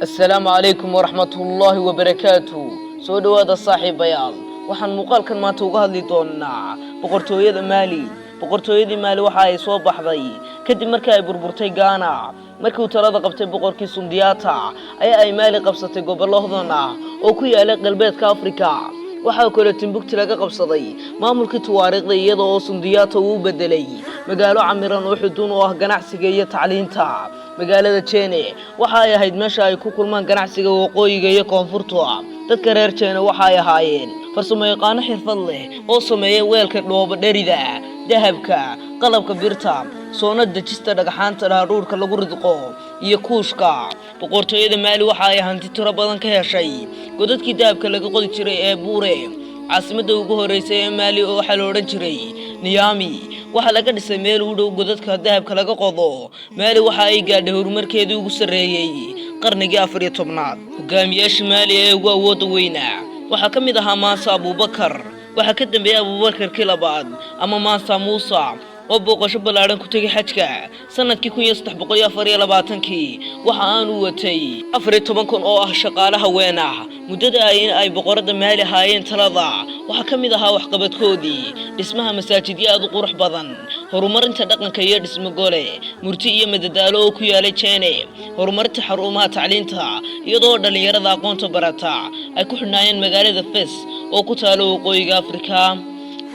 السلام عليكم ورحمة الله وبركاته. سودو هذا الصاحب بيال وحن مقال كان ما توقع لي دونا بقرتوية مالي بقرتوية مالي وحاي صوب حضي كدي مركاي بربرتي غانا markii talada qabtay boqorkii Sundiyata ay maali qabsatay gobolladana oo ku yaala galbeedka Afrika waxa kale Timbuktu laga qabsaday maamulkii taariikhda iyadoo oo Sundiyata uu bedelay magaalo camiran oo xuduun u ah ganacsiga iyo tacliinta magaalada Chene waxa ay ahayd meesha ay ku kulmaan ganacsiga waqooyiga iyo koonfurta dadka reer Chene waxa ay ahaayeen farsamo yaqaan xirfad leh oo sameeyay weelka dhoobo dherida dahabka qalabka birta soona dajista dhagaxaanta dhaaruurka lagu ridqo iyo kuushka boqortooyada Maali waxa ay hanti tiro badan ka heshay godadkii dahabka laga qodi jiray ee Buure caasimada ugu horeysay ee Maali oo waxa la oran jiray Niamey waxa laga dhisay meel u dhow godadka dahabka laga qodo Maali waxa ay gaadhay horumarkeedii ugu sareeyay qarnigii 14aad hogaamiyaasha Maali ee ugu awood weynaa waxa kamid ahaa Mansa Abubakar waxa ka dambeeyay Abubakar kilabaad ama Mansa Musa oo boqosho balaaran ku tagay xajka sanadkii 1324kii waxa aan u watay 14 oo ah shaqaalaha weena muddada ay boqorada Maali haayeen talada waxa kamid ahaa waxqabadkoodii dhismaha masaajidyo aad u qurux badan horumarinta dhaqanka iyo dhismo gole murti iyo madadaalo oo ku yaalay Chene horumarinta xarumaha tacliinta iyadoo dhalinyarada aqoonta barata ay ku xidhnaayeen magaalada Fes oo ku taalo waqooyiga Afrika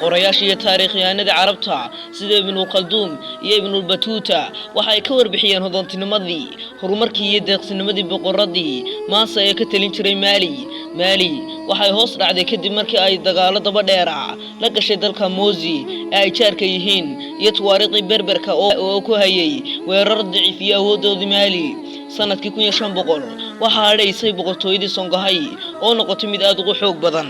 qorayaasha taariikhyahanada Carabta sida Ibn Khaldun iyo Ibn Battuta waxa ay ka warbixiyeen hodantinimadi horumarkii iyo deeqsinimadii boqoradii Mansa ee ka talin jiray Maali waxay hoos dhacday kadib markii ay dagaalo daba dheer la gashay dalka Mozi ee ay jaarka yihiin iyo taariikhii Berberka oo ku hayay weerar daciif iyo awoodoodii Maali sanadkii 1500 waxa ay dhaysay boqortooyadii Songhai oo noqotay mid aad ugu xoog badan